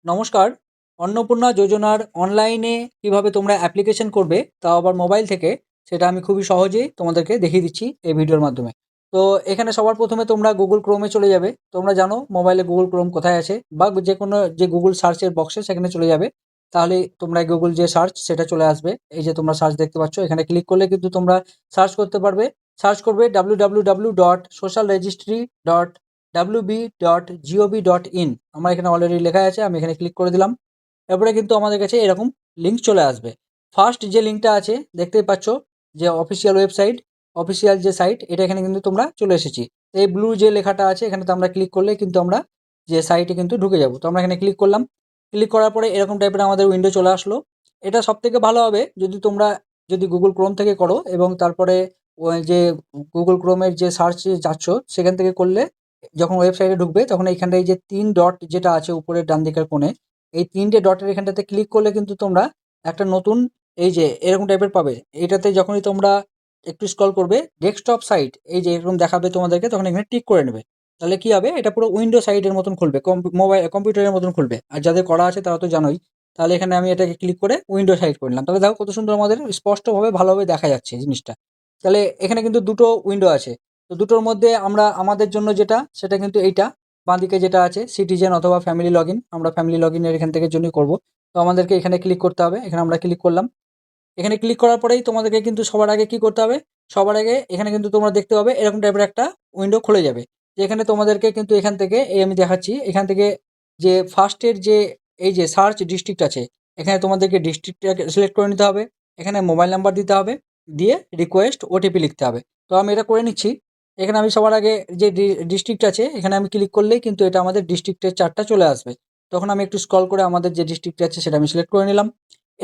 নমস্কার। অন্নপূর্ণা যোজনার অনলাইনে কিভাবে তোমরা অ্যাপ্লিকেশন করবে, তাও আবার মোবাইল থেকে, সেটা আমি খুবই সহজেই তোমাদেরকে দেখিয়ে দিচ্ছি এই ভিডিওর মাধ্যমে। তো এখানে সবার প্রথমে তোমরা গুগল ক্রোমে চলে যাবে। তোমরা জানো মোবাইলে গুগল ক্রোম কোথায় আছে, বা যে কোনো যে গুগল সার্চের বক্সে সেখানে চলে যাবে। তাহলে তোমরা গুগল যে সার্চ সেটা চলে আসবে। এই যে তোমরা সার্চ দেখতে পাচ্ছ, এখানে ক্লিক করলে কিন্তু তোমরা সার্চ করতে পারবে। সার্চ করবে www.socialregistry.wb.gov.in। আমার এখানে অলরেডি লেখা আছে, আমি এখানে ক্লিক করে দিলাম। এরপরে কিন্তু আমাদের কাছে এরকম লিঙ্ক চলে আসবে। ফার্স্ট যে লিঙ্কটা আছে দেখতেই পাচ্ছ, যে অফিসিয়াল ওয়েবসাইট, অফিসিয়াল যে সাইট, এটা এখানে কিন্তু তোমরা চলে এসেছি। এই ব্লু যে লেখাটা আছে এখানে তো আমরা ক্লিক করলে কিন্তু আমরা যে সাইটে কিন্তু ঢুকে যাব। তো আমরা এখানে ক্লিক করলাম। ক্লিক করার পরে এরকম টাইপের আমাদের উইন্ডো চলে আসলো। এটা সবথেকে ভালো হবে যদি তোমরা যদি গুগল ক্রোম থেকে করো, এবং তারপরে ওই যে গুগল ক্রোমের যে সার্চে যাচ্ছ সেখান থেকে করলে যখন ওয়েবসাইটে ঢুকবে তখন এইখানটায় এই যে ৩ ডট যেটা আছে উপরের ডান দিকের কোণে, এই ৩টে ডটের এখানটাতে ক্লিক করলে কিন্তু তোমরা একটা নতুন এই যে এরকম টাইপের পাবে। এইটাতে যখনই তোমরা একটু স্ক্রল করবে, ডেস্কটপ সাইট এই যে এরকম দেখাবে তোমাদেরকে, তখন এখানে টিক করে নেবে। তাহলে কি হবে, এটা পুরো উইন্ডো সাইটের মতন খুলবে, মোবাইল কম্পিউটারের মতন খুলবে। আর যাদের করা আছে তারা তো জানোই। তাহলে এখানে আমি এটাকে ক্লিক করে উইন্ডো সাইট করে নিলাম। তাহলে দেখো কত সুন্দর আমাদের স্পষ্টভাবে ভালোভাবে দেখা যাচ্ছে জিনিসটা। তাহলে এখানে কিন্তু দুটো উইন্ডো আছে। তো দুটোর মধ্যে আমরা আমাদের জন্য যেটা, সেটা কিন্তু এইটা বাঁদিকে যেটা আছে সিটিজেন অথবা ফ্যামিলি লগ ইন, আমরা ফ্যামিলি লগ ইনের এখান থেকে জন্যই করবো। তো আমাদেরকে এখানে ক্লিক করতে হবে, এখানে আমরা ক্লিক করলাম। এখানে ক্লিক করার পরেই তোমাদেরকে কিন্তু সবার আগে কি করতে হবে, সবার আগে এখানে কিন্তু তোমরা দেখতে পাবে এরকম টাইপের একটা উইন্ডো খুলে যাবে। যেখানে তোমাদেরকে কিন্তু এখান থেকে এই আমি দেখাচ্ছি, এখান থেকে যে ফার্স্টের যে এই যে সার্চ ডিস্ট্রিক্ট আছে, এখানে তোমাদেরকে ডিস্ট্রিক্টটাকে সিলেক্ট করে নিতে হবে। এখানে মোবাইল নাম্বার দিতে হবে, দিয়ে রিকোয়েস্ট ওটিপি লিখতে হবে। তো আমি এটা করে নিচ্ছি। এখানে আমি সবার আগে যে ডিস্ট্রিক্ট আছে এখানে আমি ক্লিক করলেই কিন্তু এটা আমাদের ডিস্ট্রিক্টের চার্টটা চলে আসবে। তখন আমি একটু স্ক্রল করে আমাদের যে ডিস্ট্রিক্ট আছে সেটা আমি সিলেক্ট করে নিলাম।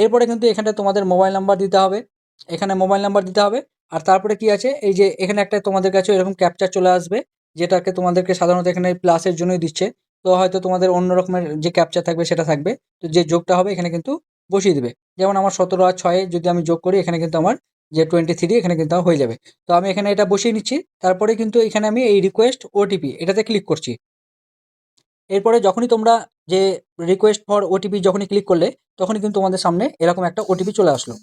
এরপরে কিন্তু এখানে তোমাদের মোবাইল নাম্বার দিতে হবে, এখানে মোবাইল নাম্বার দিতে হবে। আর তারপরে কি আছে, এই যে এখানে একটা তোমাদের কাছে এরকম ক্যাপচার চলে আসবে, যেটাকে তোমাদেরকে সাধারণত এখানে প্লাসের জন্যই দিচ্ছে। তো হয়তো তোমাদের অন্য রকমের যে ক্যাপচার থাকবে সেটা থাকবে। তো যে যোগটা হবে এখানে কিন্তু বসিয়ে দিবে। যেমন আমার 17 আর 6 যদি আমি যোগ করি, এখানে কিন্তু আমার যে 23 এখানে কিন্তু আমার হয়ে যাবে। তো আমি এখানে এটা বসিয়ে নিচ্ছি। তারপরে কিন্তু এখানে আমি এই রিকোয়েস্ট ওটিপি এটাতে ক্লিক করছি। এরপরে যখনই তোমরা যে রিকোয়েস্ট ফর ওটিপি যখনই ক্লিক করলে, তখনই কিন্তু তোমাদের সামনে এরকম একটা ওটিপি চলে আসলো।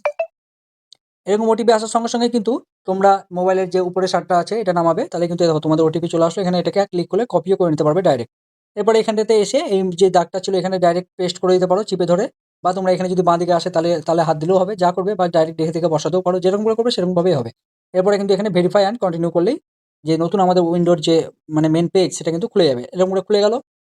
এরকম ওটিপি আসার সঙ্গে সঙ্গে কিন্তু তোমরা মোবাইলের যে উপরে শার্টটা আছে এটা নামাবে, তাহলে কিন্তু দেখো তোমাদের ওটিপি চলে আসলো। এখানে এটাকে ক্লিক করলে কপিও করে নিতে পারবে ডাইরেক্ট। এরপরে এখানটাতে এসে এই যে দাগটা ছিল এখানে ডাইরেক্ট পেস্ট করে দিতে পারো চিপে ধরে, বা তোমরা এখানে যদি বাঁ দিকে আসে তাহলে তাহলে হাত দিলেও হবে, যা করবে, বা ডাইরেক্ট দেখে দেখে বসাতেও পারো, যেরকম করে করবে সেরকমভাবেই হবে। এরপরে কিন্তু এখানে ভেরিফাই অ্যান্ড কন্টিনিউ করলেই যে নতুন আমাদের উইন্ডোর যে মানে মেন পেজ সেটা কিন্তু খুলে যাবে। এরকম করে খুলে গেল।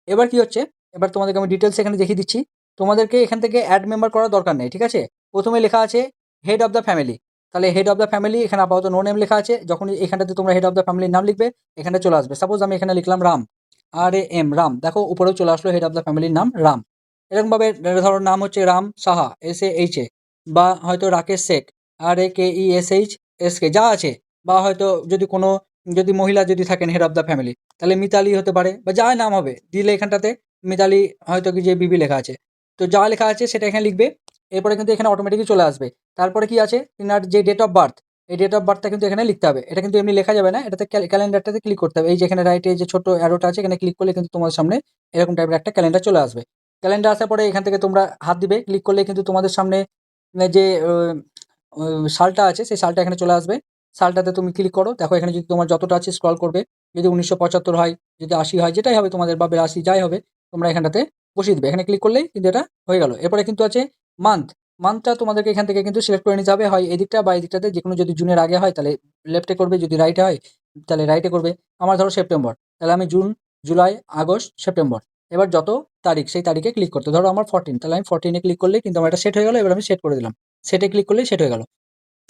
এবার কি হচ্ছে, এবার তোমাদেরকে আমি ডিটেলস এখানে দেখিয়ে দিচ্ছি। তোমাদেরকে এখান থেকে অ্যাড মেম্বার করার দরকার নেই, ঠিক আছে। প্রথমে লেখা আছে হেড অফ দ্য ফ্যামিলি। তাহলে হেড অফ দ্য ফ্যামিলি এখানে আপাতত নো নেম লেখা আছে। যখন এখানটাতে তোমরা হেড অফ দ্য ফ্যামিলির নাম লিখবে, এখানে চলে আসবে। সাপোজ আমি এখানে লিখলাম রাম, RAM রাম, দেখো উপরেও চলে আসলো হেড অফ দ্য ফ্যামিলির নাম রাম। এরকমভাবে ধরো নাম হচ্ছে রাম সাহা, SAHA, বা হয়তো রাকেশ শেখ, RAKESHSK, যা আছে। বা হয়তো যদি কোনো যদি মহিলা যদি থাকেন হেড অফ দ্য ফ্যামিলি, তাহলে মিতালি হতে পারে, বা যা নাম হবে দিলে এখানটাতে মিতালি হয়তো কি যে বিবি লেখা আছে। তো যা লেখা আছে সেটা এখানে লিখবে। এরপরে কিন্তু এখানে অটোমেটিকই চলে আসবে। তারপরে কি আছে, তিনার যে ডেট অফ বার্থ, এই ডেট অফ বার্থটা কিন্তু এখানে লিখতে হবে। এটা কিন্তু এমনি লেখা যাবে না, এটাতে ক্যালেন্ডারটাতে ক্লিক করতে হবে। এই যে এখানে রাইটে যে ছোট অ্যারোটা আছে এখানে ক্লিক করলে কিন্তু তোমাদের সামনে এরকম টাইপের একটা ক্যালেন্ডার চলে আসবে। ক্যালেন্ডার আসার পরে এখান থেকে তোমরা হাত দিবে, ক্লিক করলে কিন্তু তোমাদের সামনে যে সালটা আছে সেই সালটা এখানে চলে আসবে। সালটাতে তুমি ক্লিক করো, দেখো এখানে যদি তোমার যতটা আছে স্ক্রল করবে, যদি 1975 হয়, যদি 80 হয়, যেটাই হবে তোমাদের, বা 82 যাই হবে, তোমরা এখানটাতে বসিয়ে দিবে। এখানে ক্লিক করলেই কিন্তু এটা হয়ে গেল। এরপরে কিন্তু আছে মান্থ। মান্থটা তোমাদেরকে এখান থেকে কিন্তু সিলেক্ট করে নিতে হবে, হয় এদিকটা বা এদিকটাতে যে কোনো। যদি জুনের আগে হয় তাহলে লেফটে করবে, যদি রাইটে হয় তাহলে রাইটে করবে। আমার ধরো সেপ্টেম্বর, তাহলে আমি জুন, জুলাই, আগস্ট, সেপ্টেম্বর। এবার যত তারিখ সেই তারিখে ক্লিক করতে, ধরো আমার 14, তাহলে আমি 14-এ ক্লিক করলেই কিন্তু আমার এটা সেট হয়ে গেল। এবার আমি সেট করে দিলাম, সেটে ক্লিক করলেই সেট হয়ে গেল।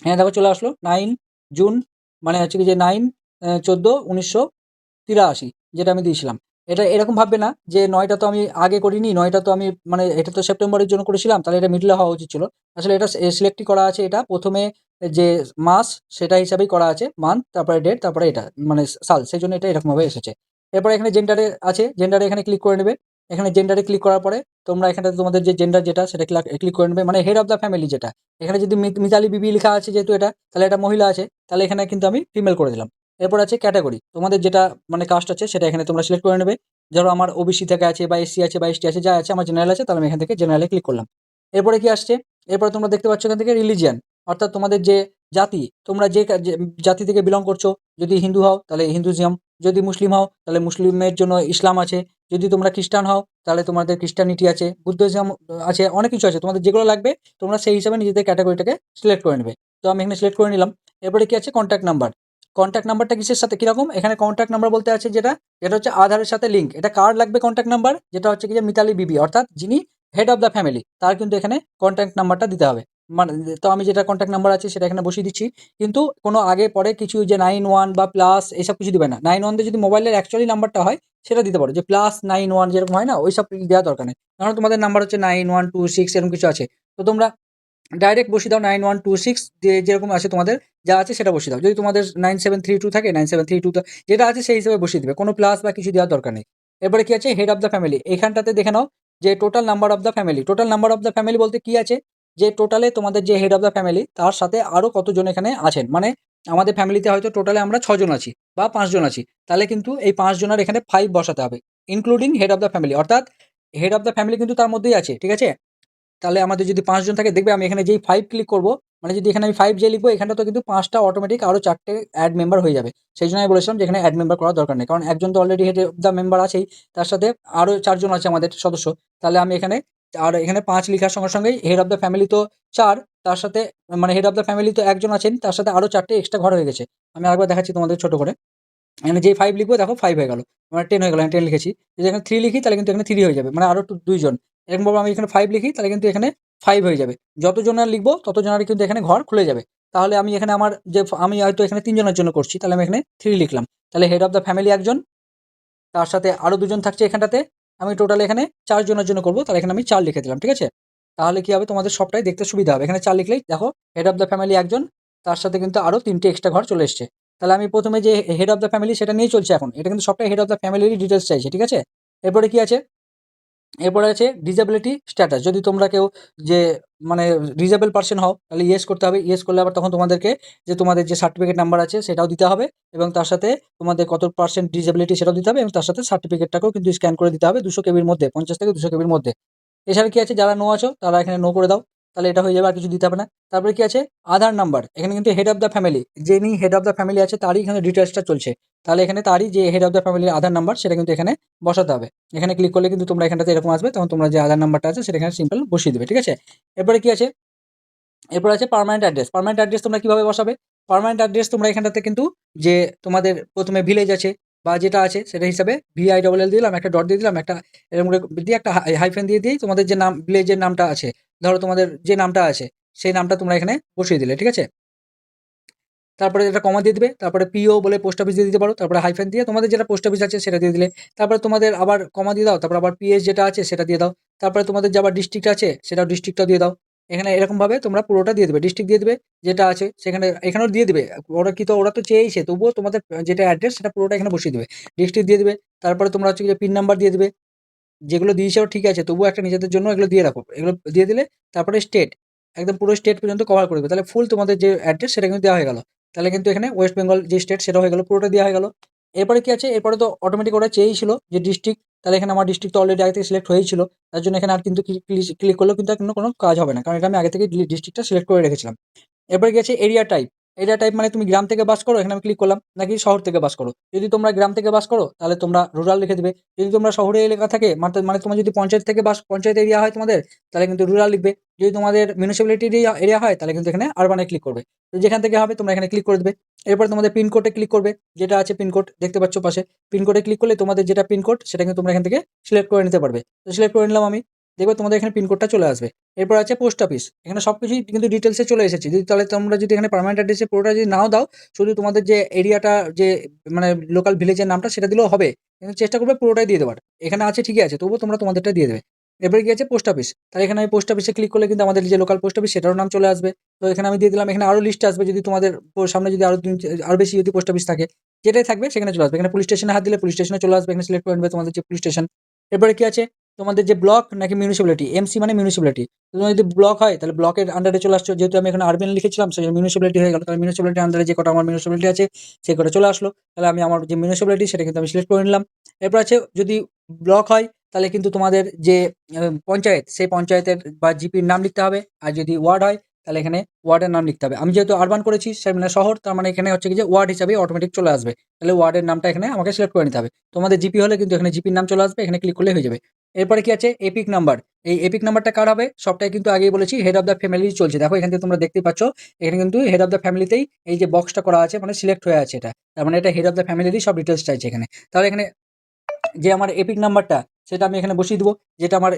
হ্যাঁ দেখো চলে আসলো 9 জুন, মানে হচ্ছে কি যে 9/14/1983 যেটা আমি দিয়েছিলাম। এটা এরকম ভাববে না যে 9টা তো আমি আগে করিনি, 9টা তো আমি মানে এটা তো সেপ্টেম্বরের জন্য করেছিলাম, তাহলে এটা মিডলে হওয়া উচিত ছিল। আসলে এটা সিলেক্টই করা আছে, এটা প্রথমে যে মাস সেটা হিসাবেই করা আছে, মান্থ তারপরে ডেট তারপরে এটা মানে সাল, সেই জন্য এটা এরকমভাবে এসেছে। এরপরে এখানে জেন্ডারে আছে, জেন্ডারে এখানে ক্লিক করে নেবে। এখানে জেন্ডারে ক্লিক করার পরে তোমরা এখানে তোমাদের যে জেন্ডার যেটা সেটা ক্লিক করে নেবে, মানে হেড অফ দ্য ফ্যামিলি যেটা। এখানে যদি মিতালি বিবি লেখা আছে যেহেতু এটা, তাহলে এটা মহিলা আছে, তাহলে এখানে কিন্তু আমি ফিমেল করে দিলাম। এরপর আছে ক্যাটাগরি, তোমাদের যেটা মানে কাস্ট আছে সেটা এখানে তোমরা সিলেক্ট করে নেবে। ধরো আমার ওবিসি থেকে আছে বা এসসি আছে বা এসটি আছে, যা আছে আমার জেনারেল আছে, তাহলে আমি এখান থেকে জেনারেলে ক্লিক করলাম। এরপরে কি আসছে, এরপরে তোমরা দেখতে পাচ্ছ এখান থেকে রিলিজিয়ান, অর্থাৎ তোমাদের যে জাতি, তোমরা যে জাতি থেকে বিলং করছো। যদি হিন্দু হও তাহলে হিন্দুইজম, যদি মুসলিম হও তাহলে মুসলিমের জন্য ইসলাম আছে, যদি তোমরা খ্রিস্টান হও তাহলে তোমাদের খ্রিস্টানিটি আছে, বুদ্ধিজম আছে, অনেক কিছু আছে। তোমাদের যেগুলো লাগবে তোমরা সেই হিসাবে নিজেদের ক্যাটাগরিটাকে সিলেক্ট করে নেবে। তো আমি এখানে সিলেক্ট করে নিলাম। এরপরে কি আছে, কন্ট্যাক্ট নাম্বার। কন্ট্যাক্ট নাম্বারটা কিসের সাথে কীরকম, এখানে কন্ট্যাক্ট নাম্বার বলতে আছে যেটা, যেটা হচ্ছে আধারের সাথে লিঙ্ক। এটা কার লাগবে কন্ট্যাক্ট নাম্বার, যেটা হচ্ছে কি যে মিতালি বিবি, অর্থাৎ যিনি হেড অফ দ্য ফ্যামিলি, তার কিন্তু এখানে কন্ট্যাক্ট নাম্বারটা দিতে হবে। মানে, তো আমি যেটা কন্ট্যাক্ট নাম্বার আছে সেটা এখানে বসিয়ে দিচ্ছি। কিন্তু কোনো আগে পরে কিছু যে 91 বা প্লাস এসব কিছু দিবে না। 91 দিয়ে যদি মোবাইলের অ্যাকচুয়ালি নাম্বারটা হয় সেটা দিতে পারো, যে +91 যেরকম হয় না, ওই সব দেওয়ার দরকার নেই। কারণ তোমাদের নাম্বার হচ্ছে 9126 এরকম কিছু আছে। তো তোমরা ডাইরেক্ট বসিয়ে দাও 9126 দিয়ে, যেরকম আছে তোমাদের যা আছে সেটা বসিয়ে দাও। যদি তোমাদের 9732 থাকে 9732 যেটা আছে সেই হিসেবে বসিয়ে দিবে, কোনো প্লাস বা কিছু দেওয়ার দরকার নেই। এরপরে কি আছে, হেড অফ দ্য ফ্যামিলি। এখানটাতে দেখে নাও যে total number of the family. Total number of the family বলতে কি আছে, যে টোটালে তোমাদের যে হেড অফ দ্য ফ্যামিলি তার সাথে আরও কতজন এখানে আছেন। মানে আমাদের ফ্যামিলিতে হয়তো টোটালে আমরা 6 জন আছি বা 5 জন আছি, তাহলে কিন্তু এই 5 জনের এখানে 5 বসাতে হবে, including head of the family, অর্থাৎ হেড অফ দ্য ফ্যামিলি কিন্তু তার মধ্যেই আছে, ঠিক আছে। তাহলে আমাদের যদি 5 জন থাকে, দেখবে আমি এখানে যেই 5 ক্লিক করব, মানে যদি এখানে আমি 5 যে লিখবো, এখানটা তো কিন্তু 5টা অটোমেটিক আরও 4টে অ্যাড মেম্বার হয়ে যাবে। সেই জন্য আমি বলেছিলাম যে এখানে অ্যাড মেম্বার করার দরকার নেই, কারণ একজন তো already head of the member আছেই, তার সাথে আরও 4 জন আছে আমাদের সদস্য। তাহলে আমি এখানে, আর এখানে 5 লিখার সঙ্গে সঙ্গেই হেড অফ দ্য ফ্যামিলি তো 4, তার সাথে মানে হেড অফ দ্য ফ্যামিলি তো একজন আছেন, তার সাথে আরও 4টে এক্সট্রা ঘর হয়ে গেছে। আমি আরেকবার দেখাচ্ছি তোমাদের ছোট করে। এখানে যেই 5 লিখবো দেখো 5 হয়ে গেল, মানে 10 হয়ে গেল, আমি 10 লিখেছি। যদি এখানে 3 লিখি তাহলে কিন্তু এখানে 3 হয়ে যাবে, মানে আরও 2 জন। এরকমভাবে আমি এখানে 5 লিখি তাহলে কিন্তু এখানে 5 হয়ে যাবে। যতজন আর লিখবো ততজনেরই কিন্তু এখানে ঘর খুলে যাবে। তাহলে আমি এখানে আমার যে আমি হয়তো এখানে 3 জনের জন্য করছি, তাহলে আমি এখানে 3 লিখলাম। তাহলে হেড অফ দ্য ফ্যামিলি একজন, তার সাথে আরও 2 জন থাকছে এখানটাতে। আমি টোটাল এখানে 4 জনের জন্য করব, তাহলে এখানে আমি 4 লিখে দিলাম, ঠিক আছে। তাহলে কি হবে, তোমাদের সবটাই দেখতে সুবিধা হবে। এখানে 4 লিখলেই দেখো হেড অফ দ্য ফ্যামিলি একজন, তার সাথে কিন্তু আরও 3টে এক্সট্রা ঘর চলে এসছে। তাহলে আমি প্রথমে যে হেড অফ দ্য ফ্যামিলি সেটা নিয়েই চলছে এখন, এটা কিন্তু সবটাই হেড অফ দ্য ফ্যামিলিরই ডিটেলস চাইছে, ঠিক আছে। এরপরে কি আছে, এরপরে আছে ডিসেবিলিটি স্ট্যাটাস। যদি তোমরা কেউ যে মানে ডিসেবল পার্সন হও তাহলে ইয়েস করতে হবে। ইয়েস করলে আবার তখন তোমাদেরকে যে তোমাদের যে সার্টিফিকেট নাম্বার আছে সেটাও দিতে হবে, এবং তার সাথে তোমাদের কত পার্সেন্ট ডিসেবিলিটি সেটাও দিতে হবে, এবং তার সাথে সার্টিফিকেটটাকেও কিন্তু স্ক্যান করে দিতে হবে 200 কেবির মধ্যে, 50 থেকে 200 কেবির মধ্যে। এছাড়া কি আছে, যারা নো আছো তারা এখানে নো করে দাও, তাহলে এটা হয়ে যাবে, আর কিছু দিতে হবে না। তারপরে কি আছে, আধার নাম্বার। এখানে কিন্তু হেড অফ দ্য ফ্যামিলি, যিনি হেড অফ দ্য ফ্যামিলি আছে তারই এখানে ডিটেলসটা চলছে। তাহলে এখানে তারই যে হেড অফ দ্য ফ্যামিলির আধার নাম্বার সেটা কিন্তু এখানে বসাতে হবে। এখানে ক্লিক করলে কিন্তু তোমরা এখানটাতে এরকম আসবে, তখন তোমরা যে আধার নাম্বারটা আছে সেটা এখানে সিম্পল বসিয়ে দেবে, ঠিক আছে। এরপরে কি আছে, এরপর আছে পার্মানেন্ট অ্যাড্রেস। পার্মানেন্ট অ্যাড্রেস তোমরা কিভাবে বসাবে, পার্মানেন্ট অ্যাড্রেস তোমরা এখানটাতে কিন্তু যে তোমাদের প্রথমে ভিলেজ আছে বা যেটা আছে সেটা হিসাবে VILL দিলাম, একটা ডট দিয়ে দিলাম, একটা এরকম করে দিয়ে একটা হাইফেন দিয়ে দিয়েই তোমাদের যে নাম, ভিলেজের নামটা আছে, ধরো তোমাদের যে নামটা আছে সেই নামটা তোমরা এখানে বসিয়ে দিলে, ঠিক আছে। তারপরে একটা কমা দিয়ে দিবে, তারপরে পিও বলে পোস্ট অফিস দিয়ে দিতে পারো, তারপরে হাইফেন দিয়ে তোমাদের যেটা পোস্ট অফিস আছে সেটা দিয়ে দিলে, তারপরে তোমাদের আবার কমা দিয়ে দাও, তারপর আবার পিএস যেটা আছে সেটা দিয়ে দাও, তারপরে তোমাদের যে আবার ডিস্ট্রিক্ট আছে সেটাও ডিস্ট্রিক্টটাও দিয়ে দাও। এখানে এরকমভাবে তোমরা পুরোটা দিয়ে দেবে, ডিস্ট্রিক্ট দিয়ে দেবে যেটা আছে সেখানে, এখানেও দিয়ে দেবে। ওরা তো চেয়েইছে, তবুও তোমাদের যেটা অ্যাড্রেস সেটা পুরোটা এখানে বসিয়ে দেবে, ডিস্ট্রিক্ট দিয়ে দেবে। তারপরে তোমরা হচ্ছে যে পিন নাম্বার দিয়ে দেবে, যেগুলো দিয়েছেও ঠিক আছে, তবুও একটা নিজেদের জন্য এগুলো দিয়ে রাখো, এগুলো দিয়ে দিলে তারপরে স্টেট, একদম পুরো স্টেট পর্যন্ত কভার করে দেবে, তাহলে ফুল তোমাদের যে অ্যাড্রেস সেটা কিন্তু দেওয়া হয়ে গেল। তাহলে কিন্তু এখানে ওয়েস্ট বেঙ্গল যে স্টেট সেটা হয়ে গেল, পুরোটা দেওয়া হয়ে গেল। এরপরে কি আছে, এরপরে তো অটোমেটিক ওরা চেয়েছিল যে ডিস্ট্রিক্ট, তাহলে এখানে আমার ডিস্ট্রিক্ট তো অলরেডি আগে থেকে সিলেক্ট হয়েছিল, তার জন্য এখানে আর কিন্তু ক্লিক করলেও কিন্তু আর কোনো কাজ হবে না, কারণ এটা আমি আগে থেকে ডিস্ট্রিক্টটা সিলেক্ট করে রেখেছিলাম। এরপরে গেছে এরিয়া টাইপ। এরিয়া টাইপ মানে তুমি গ্রাম থেকে বাস করো, এখানে আমি ক্লিক করলাম, নাকি শহর থেকে বাস করো। যদি তোমরা গ্রাম থেকে বাস করো তাহলে তোমরা রুরাল লিখে দিবে। যদি তোমরা শহরে এলাকা থাকে, মানে তোমার যদি পঞ্চায়েত থেকে পঞ্চায়েত এরিয়া হয় তোমাদের, তাহলে কিন্তু রুরাল লিখবে। যদি তোমাদের মিউনিসিপ্যালিটি এরিয়া হয় তাহলে কিন্তু এখানে আরবানে ক্লিক করবে। তো যেখান থেকে হবে তোমরা এখানে ক্লিক করে দেবে। এরপরে তোমাদের পিনকোডে ক্লিক করবে, যেটা আছে পিনকোড দেখতে পাচ্ছ পাশে, পিনকোডে ক্লিক করলে তোমাদের যেটা পিনকোড সেটা কিন্তু তোমরা এখান থেকে সিলেক্ট করে নিতে পারবে। তো সিলেক্ট করে নিলাম আমি, দেখবে তোমাদের এখানে পিনকোডটা চলে আসবে। এরপর আছে পোস্ট অফিস, এখানে সব কিছুই কিন্তু ডিটেলসে চলে এসেছে। যদি তাহলে তোমরা যদি এখানে পার্মানেন্ট অ্যাড্রেসে পুরোটা যদি নাও দাও, শুধু তোমাদের যে এরিয়াটা যে মানে লোকাল ভিলেজের নামটা সেটা দিলেও হবে, কিন্তু চেষ্টা করবে পুরোটাই দিয়ে দেওয়ার। এখানে আছে ঠিকই আছে, তবুও তোমরা তোমাদেরটা দিয়ে দেবে। এবারে কি আছে, পোস্ট অফিস। তাহলে এখানে আমি পোস্ট অফিসে ক্লিক করলে কিন্তু আমাদের যে লোকাল পোস্ট অফিস সেটারও নাম চলে আসবে। তো এখানে আমি দিয়ে দিলাম, এখানে আরও লিস্ট আসবে, যদি তোমাদের সামনে যদি আরও বেশি যদি পোস্ট অফিস থাকে, যেটাই থাকবে সেখানে চলে আসবে। এখানে পুলিশ স্টেশনে হাত দিলে পুলিশ স্টেশনে চলে আসবে, এখানে সিলেক্ট করে নেবে তোমাদের যে পুলিশ স্টেশন। এরপরে কি আছে, তোমাদের যে ব্লক নাকি মিউনিসিপ্যালিটি, এমসি মানে মিউনিসিপ্যালিটি। তোমার যদি ব্লক হয় তাহলে ব্লকের আন্ডারে চলে আসছো, যেহেতু আমি এখানে আরবিএন লিখেছিলাম সেই মিউনিসিপ্যালিটি হয়ে গেল, তাহলে মিউনিসিপ্যালিটির আন্ডারে যে কটা আমার মিউনিসিপ্যালিটি আছে সেই কটা চলে আসলো। তাহলে আমি আমার যে মিউনিসিপ্যালিটি সেটা কিন্তু আমি সিলেক্ট করে নিলাম। এরপর আছে যদি ব্লক হয় তাহলে কিন্তু তোমাদের যে পঞ্চায়েত, সেই পঞ্চায়েতের বা জিপির নাম লিখতে হবে। আর যদি ওয়ার্ড হয় তাহলে এখানে ওয়ার্ডের নাম লিখতে হবে। আমি যেহেতু আরবান করেছি সে মানে শহর, তার মানে এখানে হচ্ছে কি যে ওয়ার্ড হিসাবে অটোমেটিক চলে আসবে। তাহলে ওয়ার্ডের নামটা এখানে আমাকে সিলেক্ট করে নিতে হবে। তোমাদের জিপি হলে কিন্তু এখানে জিপির নাম চলে আসবে, এখানে ক্লিক করলে হয়ে যাবে। এরপরে কি আছে এপিক নাম্বার। এই এপিক নাম্বারটা কার হবে, সবটাই কিন্তু আগেই বলেছি হেড অফ দ্য ফ্যামিলি চলছে। দেখো এখান থেকে তোমরা দেখতেই পাচ্ছ এখানে কিন্তু হেড অফ দ্য ফ্যামিলিতেই এই যে বক্সটা করা আছে মানে সিলেক্ট হয়ে আছে এটা, তার মানে এটা হেড অফ দ্য ফ্যামিলিরই সব ডিটেলস চাইছে এখানে। তাহলে এখানে যে আমার এপিক নাম্বারটা সেটা আমি এখানে বসিয়ে দেবো। যেটা আমার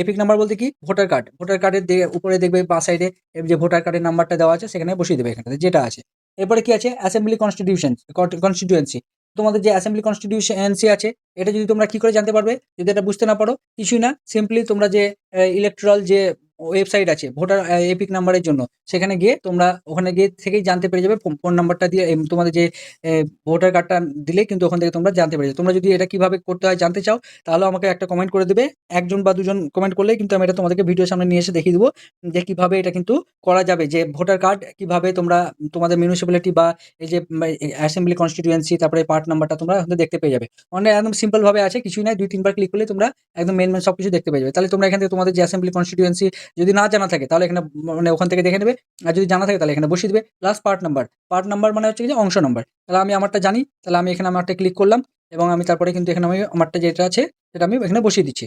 এপিক নাম্বার বলতে কি ভোটার কার্ড, ভোটার কার্ডের উপরে দেখবে বা সাইডে যে ভোটার কার্ডের নাম্বারটা দেওয়া আছে সেখানে বসিয়ে দেবে এখানে যেটা আছে। এরপরে কি আছে অ্যাসেম্বলি কনস্টিটিউয়েন্সি। তোমাদের যে অ্যাসেম্বলি কনস্টিটিউয়েন্সি আছে এটা যদি তোমরা কি করে জানতে পারবে, যদি এটা বুঝতে না পারো কিছুই না, সিম্পলি তোমরা যে ইলেকট্রাল যে ওয়েবসাইট আছে ভোটার এপিক নাম্বারের জন্য, সেখানে গিয়ে তোমরা ওখানে গিয়ে থেকেই জানতে পেরে যাবে। ফোন নাম্বারটা দিয়ে তোমাদের যে ভোটার কার্ডটা দিলেই কিন্তু ওখান থেকে তোমরা জানতে পেরে যাবে। তোমরা যদি এটা কিভাবে করতে হয় জানতে চাও তাহলে আমাকে একটা কমেন্ট করে দেবে, একজন বা দুজন কমেন্ট করলেই কিন্তু আমি এটা তোমাদেরকে ভিডিও সামনে নিয়ে এসে দেখিয়ে দেবো যে কিভাবে এটা কিন্তু করা যাবে। যে ভোটার কার্ড কিভাবে তোমরা তোমাদের মিউনিসিপ্যালিটি বা এই যে অ্যাসেম্বলি কনস্টিটিউয়েন্সি তারপরে পার্ট নাম্বারটা তোমরা ওখানে দেখতে পেয়ে যাবে। মানে একদম সিম্পল ভাবে আছে, কিছুই নাই, 2-3 বার ক্লিক করলে তোমরা একদম মেন সবকিছু দেখতে পেয়ে যাবে। তাহলে তোমরা এখান থেকে তোমাদের যে অ্যাসেম্বলি কনস্টিটিউয়েন্সি যদি না জানা থাকে তাহলে এখানে মানে ওখান থেকে দেখে নেবে, আর যদি জানা থাকে তাহলে এখানে বসিয়ে দেবে। Plus part number, part number মানে হচ্ছে কি যে অংশ নাম্বার। তাহলে আমি আমারটা জানি, তাহলে আমি এখানে আমারটা ক্লিক করলাম এবং আমি তারপরে কিন্তু এখানে আমি আমারটা যেটা আছে সেটা আমি এখানে বসিয়ে দিচ্ছি।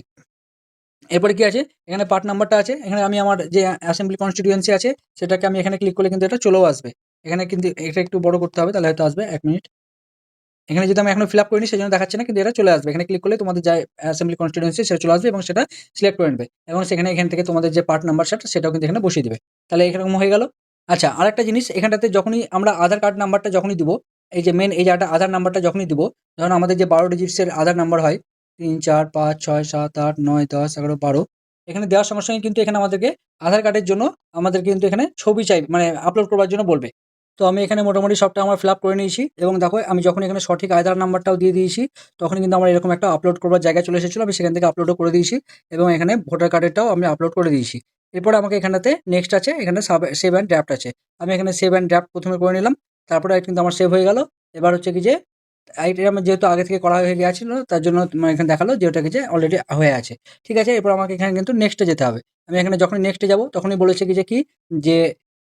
এরপরে কি আছে এখানে পার্ট নাম্বারটা আছে, এখানে আমি আমার যে অ্যাসেম্বলি কনস্টিটিউয়েন্সি আছে সেটাকে আমি এখানে ক্লিক করলে কিন্তু এটা চলেও আসবে। এখানে কিন্তু এটা একটু বড় করতে হবে তাহলে হয়তো আসবে, 1 মিনিট। এখানে যদি আমি এখনো ফিল আপ করিনি সেজন্য দেখাচ্ছে না, কিন্তু এটা চলে আসবে। এখানে ক্লিক করলে তোমাদের যে অ্যাসেম্বলি কনস্টিটিউয়েন্সি সেটা চলে আসবে এবং সেটা সিলেক্ট করে নেবে এবং সেখানে এখান থেকে তোমাদের যে পার্ট নাম্বার সেটাও কিন্তু এখানে বসিয়ে দিবে। তাহলে এরকম হয়ে গেল। আচ্ছা, আরেকটা জিনিস এখানটাতে যখনই আমরা আধার কার্ড নাম্বারটা যখনই দিব, এই যে মেন এই জায়গাটা আধার নাম্বারটা যখনই দিব, ধরুন আমাদের যে 12 ডিজিটসের আধার নাম্বার হয় 3, 4, 5, 6, 7, 8, 9, 10, 11, 12, এখানে দেওয়ার সঙ্গে সঙ্গে কিন্তু এখানে আমাদেরকে আধার কার্ডের জন্য আমাদের কিন্তু এখানে ছবি চাই মানে আপলোড করবার জন্য বলবে। তো আমি এখানে মোটামুটি সবটা আমার ফিল আপ করে নিয়েছি এবং দেখো আমি যখন এখানে সঠিক আধার নাম্বারটাও দিয়ে দিয়েছি তখন কিন্তু আমার এরকম একটা আপলোড করবার জায়গা চলে এসেছিলো, আমি সেখান থেকে আপলোডও করে দিয়েছি এবং এখানে ভোটার কার্ডেরটাও আমি আপলোড করে দিয়েছি। এরপরে আমাকে এখানটাতে নেক্সট আছে, এখানে সেভ অ্যান্ড ড্রাফট আছে। আমি এখানে সেভ অ্যান্ড ড্রাফট প্রথমে করে নিলাম, তারপরে কিন্তু আমার সেভ হয়ে গেল। এবার হচ্ছে কি যে এটা আমার যেহেতু আগে থেকে করা হয়ে গিয়েছিল তার জন্য তোমার এখানে দেখালো যে ওটা কি যে অলরেডি হয়ে আছে। ঠিক আছে, এরপর আমাকে এখানে কিন্তু নেক্সটে যেতে হবে। আমি এখানে যখনই নেক্সটে যাব তখনই বলেছে কি যে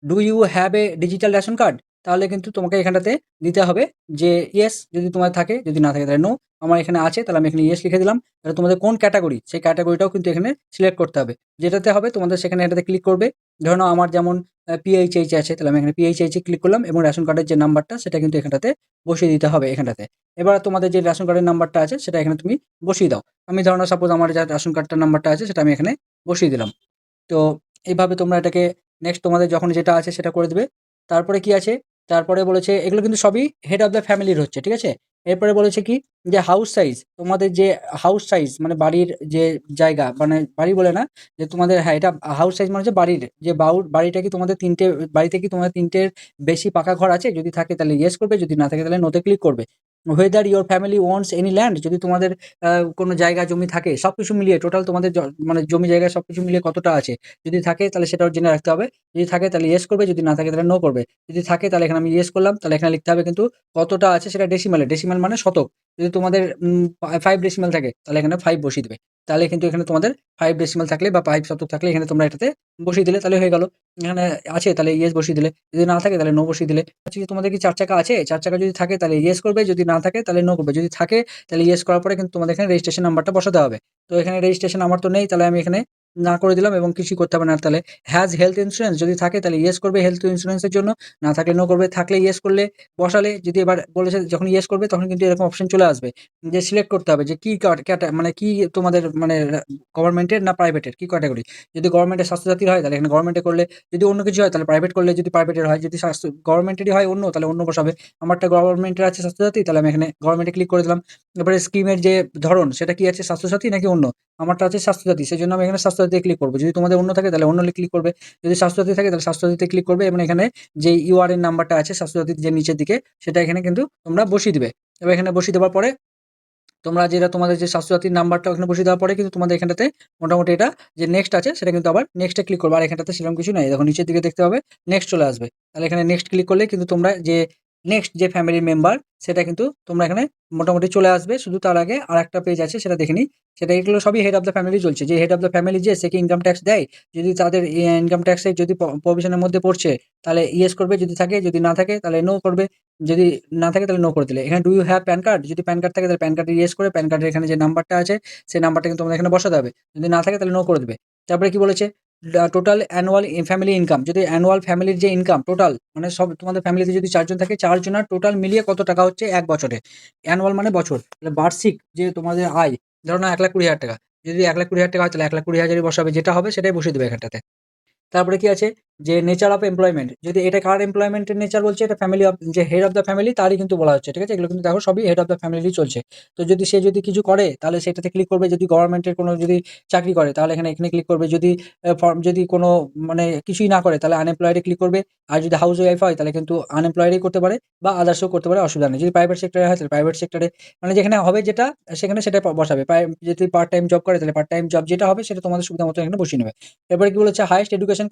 do you have a digital ration card. তাহলে কিন্তু তোমাকে এখানটাতে দিতে হবে যে ইয়েস যদি তোমার থাকে, যদি না থাকে তাহলে নো। আমার এখানে আছে তাহলে আমি এখানে ইয়েস লিখে দিলাম। তাহলে তোমাদের কোন ক্যাটাগরি সেই ক্যাটাগরিটাও কিন্তু এখানে সিলেক্ট করতে হবে। যেটাতে হবে তোমাদের সেখানে এটাতে ক্লিক করবে। ধরে নাও আমার যেমন পিএইচএইচ আছে, তাহলে আমি এখানে পিএইচএইচ এ ক্লিক করলাম এবং রেশন কার্ডের যে নাম্বারটা সেটা কিন্তু এখানটাতে বসিয়ে দিতে হবে এখানটাতে। এবার তোমাদের যে রেশন কার্ডের নাম্বারটা আছে সেটা এখানে তুমি বসিয়ে দাও। আমি ধরো সাপোজ আমার যে রেশন কার্ডটার নাম্বারটা আছে সেটা আমি এখানে বসিয়ে দিলাম। তো এইভাবে তোমরা এটাকে নেক্সট তোমাদের যখন যেটা আছে সেটা করে দেবে। তারপরে কি আছে, তারপরে বলেছে এগুলো কিন্তু সবই হেড অফ দ্য ফ্যামিলির হচ্ছে, ঠিক আছে? এরপরে বলেছে কি যে হাউস সাইজ, তোমাদের যে হাউস সাইজ মানে বাড়ির যে জায়গা, মানে বাড়ি বলে না, যে তোমাদের হ্যাঁ এটা হাউস সাইজ মানে হচ্ছে বাড়ির যে বাড়িটা কি তোমাদের 3টে বাড়িতে কি তোমাদের 3টের বেশি পাকা ঘর আছে? যদি থাকে তাহলে ইয়েস করবে, যদি না থাকে তাহলে নোতে ক্লিক করবে। Whether your family wants any land, যদি তোমাদের কোনো জায়গা জমি থাকে সবকিছু মিলিয়ে টোটাল তোমাদের মানে জমি জায়গা সবকিছু মিলিয়ে কতটা আছে, যদি থাকে তাহলে সেটাও জেনে রাখতে হবে। যদি থাকে তাহলে ইয়েস করবে, যদি না থাকে তাহলে নো করবে। যদি থাকে তাহলে এখানে আমি ইয়েস করলাম, তাহলে এখানে লিখতে হবে কিন্তু কতটা আছে সেটা ডেসিমালে, ডেসিমাল মানে শতক। যদি তোমাদের 5 ডেসিমাল থাকে তাহলে এখানে 5 বসিয়ে দেবে। তাহলে কিন্তু এখানে তোমাদের 5 ডেসিমাল থাকলে বা 5 শতক থাকলে এখানে তোমরা এটাতে বসিয়ে দিলে তাহলে হয়ে গেল। এখানে আছে তাহলে ইয়েস বসিয়ে দিলে, যদি না থাকে তাহলে নো বসিয়ে দিলে। আচ্ছা, তোমাদের কি 4 চাকা আছে? 4 চাকা যদি থাকে তাহলে ইয়েস করবে, যদি না থাকে তাহলে নো করবে। যদি থাকে তাহলে ইয়েস করার পরে কিন্তু তোমাদের এখানে রেজিস্ট্রেশন নাম্বারটা বসাতে হবে। তো এখানে রেজিস্ট্রেশন নাম্বার তো নেই, তাহলে আমি এখানে না করে দিলাম এবং কিছুই করতে হবে না। তাহলে হ্যাজ হেলথ ইন্স্যুরেন্স, যদি থাকে তাহলে ইয়েস করবে হেলথ ইন্স্যুরেন্সের জন্য, না থাকলে নো করবে, থাকলে ইয়েস করলে বসালে। যদি এবার বলেছে যখন ইয়েস করবে তখন কিন্তু এরকম অপশন চলে আসবে যে সিলেক্ট করতে হবে যে কি মানে কি তোমাদের মানে গভর্নমেন্টের না প্রাইভেটের কি ক্যাটাগরি। যদি গভর্নমেন্টের স্বাস্থ্যসাথীর হয় তাহলে এখানে গভর্নমেন্টে করলে, যদি অন্য কিছু হয় তাহলে প্রাইভেট করলে, যদি প্রাইভেটের হয়, যদি স্বাস্থ্য গভর্নমেন্টেরই হয় অন্য তাহলে অন্য বসাবে। আমারটা গভর্নমেন্টের আছে স্বাস্থ্যসাথী, তাহলে আমি এখানে গভর্নমেন্টে ক্লিক করে দিলাম। এবারে স্কিমের যে ধরন সেটা কি আছে, স্বাস্থ্যসাথী নাকি অন্য? আমারটা আছে স্বাস্থ্যসাথী, সেজন্য আমি এখানে স্বাস্থ্যসাথীতে ক্লিক করবো। যদি তোমাদের অন্য থাকে তাহলে অন্য ক্লিক করবে, যদি স্বাস্থ্যসাথী থাকে তাহলে স্বাস্থ্যসাথীতে ক্লিক করবে এবং এখানে যে ইউআরএন নাম্বারটা আছে স্বাস্থ্যসাথীর যে নিচের দিকে সেটা এখানে কিন্তু তোমরা বসিয়ে দিবে। এবার এখানে বসিয়ে দেওয়ার পরে তোমরা যেটা তোমাদের যে স্বাস্থ্যসাথীর নাম্বারটা ওখানে বসিয়ে দেওয়ার পরে কিন্তু তোমাদের এখানটাতে মোটামুটি এটা যে নেক্সট আছে সেটা কিন্তু আবার নেক্সটে ক্লিক করবে। আর এখানটাতে সেরকম কিছু নেই, দেখো নিচের দিকে দেখতে পাবে নেক্সট চলে আসবে। তাহলে এখানে নেক্সট ক্লিক করলে কিন্তু তোমরা যে নেক্সট যে ফ্যামিলির মেম্বার সেটা কিন্তু তোমরা এখানে মোটামুটি চলে আসবে। শুধু তার আগে আর একটা পেজ আছে সেটা দেখে নিই। সেটা এগুলো সবই হেড অফ দ্য ফ্যামিলি চলছে, যে হেড অফ দ্য ফ্যামিলি যে সে কি ইনকাম ট্যাক্স দেয়, যদি তাদের ইনকাম ট্যাক্সের যদি প্রভিশনের মধ্যে পড়ছে তাহলে ইয়েস করবে, যদি থাকে, যদি না থাকে তাহলে নো করবে, যদি না থাকে তাহলে নো করে দিলে। এখানে do you have PAN card, যদি প্যান কার্ড থাকে তাহলে প্যান কার্ডে ইয়েস করে প্যান কার্ডের এখানে যে নাম্বারটা আছে সেই নাম্বারটা কিন্তু তোমাদের এখানে বসাতে হবে, যদি না থাকে তাহলে নো করে দেবে। তারপরে কি বলেছে, টোটাল অ্যানুয়াল ফ্যামিলি ইনকাম, যদি অ্যানুয়াল ফ্যামিলির যে ইনকাম টোটাল মানে সব তোমাদের ফ্যামিলিতে যদি 4 জন থাকে 4 জনের টোটাল মিলিয়ে কত টাকা হচ্ছে এক বছরে। অ্যানুয়াল মানে বছর, তাহলে বার্ষিক যে তোমাদের আয়, ধরো না 1,20,000 টাকা, যদি 1,20,000 টাকা হয় তাহলে 1,20,000ই বসাবে, যেটা হবে সেটাই বসিয়ে দেবে এখানটাতে। তারপরে কি আছে, যে নেচার অফ এমপ্লয়মেন্ট, যদি এটা কার এমপ্লয়মেন্টের নেচার বলছে, এটা ফ্যামিলি অফ যে হেড অফ দ্য ফ্যামিলি তারই কিন্তু বলা হচ্ছে, ঠিক আছে? এগুলো কিন্তু দেখো সবই হেড অফ দ্য ফ্যামিলি চলছে। তো যদি সে যদি কিছু করে তাহলে সেটাতে ক্লিক করবে, যদি গভর্নমেন্টের কোনো যদি চাকরি করে তাহলে এখানে এখানে ক্লিক করবে, যদি যদি কোনো মানে কিছুই না করে তাহলে আনএমপ্লয়েডে ক্লিক করবে। আর যদি হাউস ওয়াইফ হয় তাহলে কিন্তু আনএমপ্লয়েডই করতে পারে বা আদার্সও করতে পারে, অসুবিধা নেই। যদি প্রাইভেট সেক্টরে হয় তাহলে প্রাইভেট সেক্টরে, মানে যেখানে হবে যেটা সেখানে সেটা বসাবে। যদি পার্ট টাইম জব করে তাহলে পার্ট টাইম জব যেটা হবে সেটা তোমাদের সুবিধা মতো এখানে বসিয়ে নেবে। এরপরে কি বলেছে, হাইয়েস্ট এডুকেশন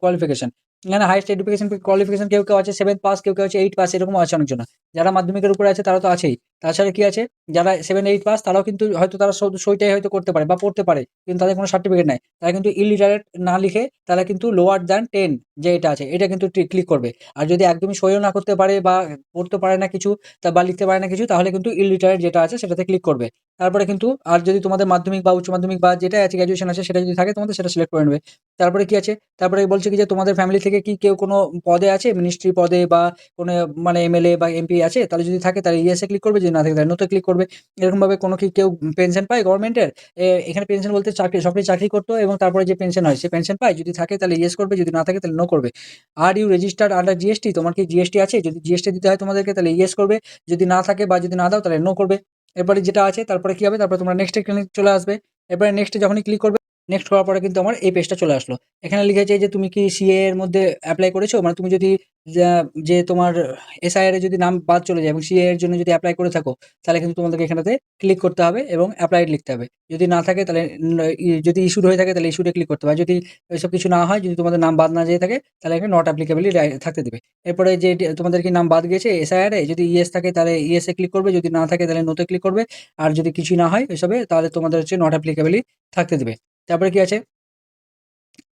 কোয়ালিফিকেশন। এখানে হাইয়েস্ট এডুকেশন কোয়ালিফিকেশন কেউ কেউ আছে 7 পাস, কেউ কেউ আছে 8 পাস, এরকমও আছে অনেকজন। যারা মাধ্যমিকের উপরে আছে তারা তো আছেই। তাছাড়া কি আছে, যারা 7 8 পাস তারাও কিন্তু হয়তো তারা সইটাই হয়তো করতে পারে বা পড়তে পারে, কিন্তু তাদের কোনো সার্টিফিকেট নাই। তারা কিন্তু ইলিটারেট না লিখে তারা কিন্তু লোয়ার দ্যান 10 যে এটা আছে এটা কিন্তু ক্লিক করবে। আর যদি একদমই সইও না করতে পারে বা পড়তে পারে না কিছু বা লিখতে পারে না কিছু, তাহলে কিন্তু ইলিটারেট যেটা আছে সেটাতে ক্লিক করবে। তারপরে কিন্তু আর যদি তোমাদের মাধ্যমিক বা উচ্চ মাধ্যমিক বা যেটাই আছে গ্র্যাজুয়েশন আছে সেটা যদি থাকে তোমাদের সেটা সিলেক্ট করে নেবে। তারপরে কি আছে, তারপরে বলছে কি যে তোমাদের ফ্যামিলি থেকে কি কেউ কোনো পদে আছে, মিনিস্ট্রি পদে বা কোনো মানে এমএলএ বা এমপি আছে, তাহলে যদি থাকে তাহলে ইয়েসে ক্লিক করবে, যদি না থাকে তাহলে নোতে ক্লিক করবে। এরকমভাবে কোনো কি কেউ পেনশন পায় গভর্নমেন্টের, এখানে পেনশন বলতে চাকরি, সরকারি চাকরি করতো এবং তারপরে যে পেনশন হয় সে পেনশন পায়, যদি থাকে তাহলে ইয়েস করবে, যদি না থাকে তাহলে নো করবে। Are you registered under GST, তোমার কি জিএসটি আছে, যদি জিএসটি দিতে হয় তোমাদেরকে তাহলে ইয়েস করবে, যদি না থাকে বা যদি না দাও তাহলে নো করবে। এরপরে যেটা আছে তারপরে কি হবে, তারপরে তোমরা নেক্সটে চলে আসবে। এরপরে নেক্সটে যখনই ক্লিক করবে, নেক্সট করার পরে কিন্তু আমার এই পেজটা চলে আসলো। এখানে লিখেছে যে তুমি কি সিএ এর মধ্যে এপ্লাই করেছো, মানে তুমি যদি যে তোমার এসআইআর এর যদি নাম বাদ চলে যায় এবং সিএ এর জন্য যদি এপ্লাই করে থাকো তাহলে কিন্তু তোমাদেরকে এখানটাতে ক্লিক করতে হবে এবং অ্যাপ্লাইড লিখতে হবে। যদি না থাকে তাহলে যদি ইস্যুড হয়ে থাকে তাহলে ইস্যুডে ক্লিক করতে হবে। আর যদি এসব কিছু না হয়, যদি তোমাদের নাম বাদ না যেয়ে থাকে তাহলে এখানে নট অ্যাপ্লিকেবলি থাকতে দেবে। এরপরে যে তোমাদের কি নাম বাদ গেছে এসআইআর এ, যদি ইয়েস থাকে তাহলে ইয়েস এ ক্লিক করবে, যদি না থাকে তাহলে নোতে ক্লিক করবে। আর যদি কিছুই না হয় এসবে তাহলে তোমাদের হচ্ছে নট অ্যাপ্লিকেবলি থাকতে দেবে। তারপরে কি আছে,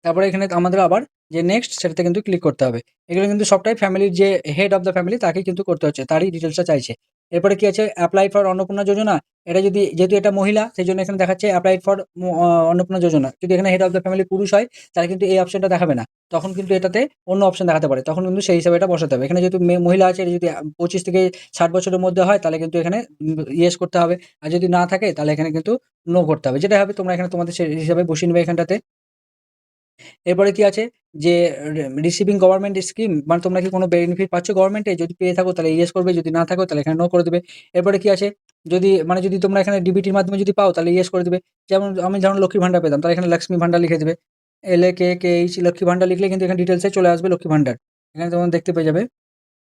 তারপরে এখানে আমাদের আবার যে নেক্সট সেটাতে কিন্তু ক্লিক করতে হবে। এগুলো কিন্তু সবটাই ফ্যামিলির যে হেড অফ দ্য ফ্যামিলি তাকে কিন্তু করতে হচ্ছে, তারই ডিটেলসটা চাইছে। এরপরে কি আছে, অ্যাপ্লাই ফর অন্নপূর্ণা যোজনা। এটা যদি যেহেতু এটা মহিলা সেই জন্য এখানে দেখাচ্ছে অ্যাপ্লাইড ফর অন্নপূর্ণা যোজনা। যদি এখানে হেড অফ দ্য ফ্যামিলি পুরুষ হয় তাহলে কিন্তু এই অপশনটা দেখাবে না, তখন কিন্তু এটাতে অন্য অপশন দেখাতে পারে, তখন কিন্তু সেই হিসাবে এটা বসাতে হবে। এখানে যেহেতু মহিলা আছে, এটা যদি 25 থেকে 60 বছরের মধ্যে হয় তাহলে কিন্তু এখানে ইয়েস করতে হবে। আর যদি না থাকে তাহলে এখানে কিন্তু নো করতে হবে, যেটা হবে তোমরা এখানে তোমাদের সেই হিসাবে বসিয়ে নেবে এখানটাতে। এরপরে কি আছে, যে রিসিভিং গভর্নমেন্ট স্কিম, মানে তোমরা কি কোনো বেনিফিট পাচ্ছ গভর্নমেন্টে, যদি পেয়ে থাকো তাহলে ইয়েস করবে, যদি না থাকো তাহলে এখানে নো করে দেবে। এরপরে কি আছে, যদি মানে যদি তোমরা এখানে ডিবিটির মাধ্যমে যদি পাও তাহলে ইয়েস করে দেবে। যেমন আমি ধরুন লক্ষ্মী ভান্ডার পেতাম তাহলে এখানে লক্ষ্মী ভান্ডার লিখে দেবে, LAKKH লক্ষ্মী ভান্ডার লিখলে কিন্তু এখানে ডিটেলসে চলে আসবে লক্ষ্মী ভান্ডার, এখানে তোমার দেখতে পেয়ে যাবে।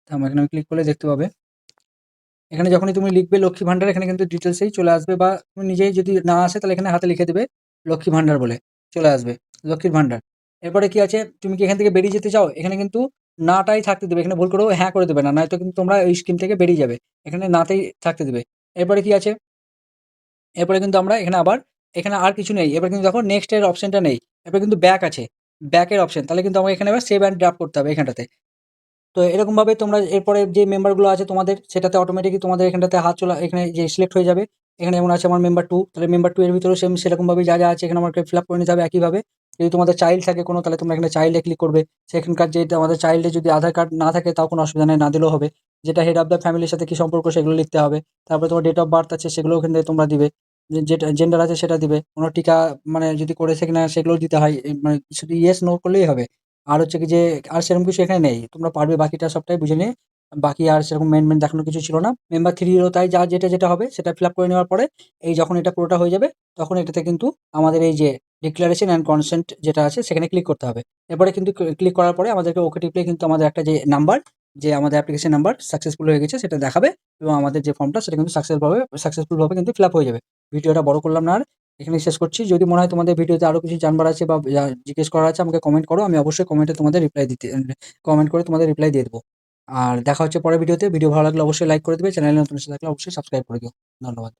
এখানে আমি ক্লিক করলে দেখতে পাবে, এখানে যখনই তুমি লিখবে লক্ষ্মী ভান্ডার এখানে কিন্তু ডিটেলসেই চলে আসবে, বা তুমি নিজেই যদি না আসে তাহলে এখানে হাতে লিখে দেবে লক্ষ্মী ভান্ডার বলে, চলে আসবে লক্ষ্মীর ভান্ডার। এরপরে কি আছে, তুমি কি এখান থেকে বেরিয়ে যেতে চাও, এখানে কিন্তু নাটাই থাকতে দেবে, এখানে ভুল করেও হ্যাঁ করে দেবে না, নয়তো কিন্তু তোমরা ওই স্কিম থেকে বেরিয়ে যাবে, এখানে নাতেই থাকতে দেবে। এরপরে কি আছে, এরপরে কিন্তু আমরা এখানে আবার এখানে আর কিছু নেই, এবার কিন্তু দেখো নেক্সট এর অপশনটা নেই, এরপরে কিন্তু ব্যাক আছে, ব্যাকের অপশন, তাহলে কিন্তু আমাকে এখানে এবার সেভ অ্যান্ড ড্রাফট করতে হবে এখানটাতে। তো এরকমভাবে তোমরা এরপরে যে মেম্বারগুলো আছে তোমাদের সেটাতে অটোমেটিকই তোমাদের এখানটাতে হাত চলা এখানে যে সিলেক্ট হয়ে যাবে। এখানে যেমন আছে আমার মেম্বার 2, তাহলে মেম্বার 2 এর ভিতরেও সেরকমভাবে যা আছে এখানে আমাকে ফিল আপ করে নিতে হবে একইভাবে। যদি তোমাদের চাইল্ড থাকে কোনো তাহলে তোমরা এখানে চাইল্ডে ক্লিক করবে। সেখানকার যে আমাদের চাইল্ডে যদি আধার কার্ড না থাকে তাও কোনো অসুবিধা নেই, না দিলেও হবে। যেটা হেড অফ দ্য ফ্যামিলির সাথে কি সম্পর্ক সেগুলো লিখতে হবে। তারপরে তোমার ডেট অফ বার্থ আছে সেগুলো ওখান থেকে তোমরা দিবে। যেটা জেন্ডার আছে সেটা দিবে। কোনো টিকা মানে যদি করেছে কিনা সেগুলোও দিতে হয়। মানে শুধু ইয়েস নো করলেই হবে। আর হচ্ছে কি যে আর সেরকম কিছু এখানে নেই। তোমরা পারবে বাকিটা সবটাই বুঝে নিয়ে। বাকি আর সেরকম মেইন দেখানোর কিছু ছিল না। মেম্বার 3 এরও তাই যা যেটা হবে সেটা ফিল আপ করে নেওয়ার পরে এই যখন এটা পুরোটা হয়ে যাবে তখন এটাতে কিন্তু আমাদের এই যে ডিক্লারেশন অ্যান্ড কনসেন্ট যেটা আছে সেখানে ক্লিক করতে হবে। এরপরে কিন্তু ক্লিক করার পরে আমাদেরকে ওকে টিপলে কিন্তু আমাদের একটা যে নাম্বার যে আমাদের অ্যাপ্লিকেশন নাম্বার সাকসেসফুল হয়ে গেছে সেটা দেখাবে এবং আমাদের যে ফর্মটা সেটা কিন্তু সাকসেসফুলভাবে কিন্তু ফিল আপ হয়ে যাবে। ভিডিওটা বড় করলাম না আর, এখানেই শেষ করছি। যদি মনে হয় তোমাদের ভিডিওতে আরও কিছু জানবার আছে বা জিজ্ঞেস করার আছে আমাকে কমেন্ট করো। আমি অবশ্যই কমেন্ট করে তোমাদের রিপ্লাই দিয়ে দেবো। আর দেখা হচ্ছে পরের ভিডিওতে। ভিডিও ভালো লাগলে অবশ্যই লাইক করে দিবে। চ্যানেলে নতুন এসে থাকলে অবশ্যই সাবস্ক্রাইব করে দিও। ধন্যবাদ।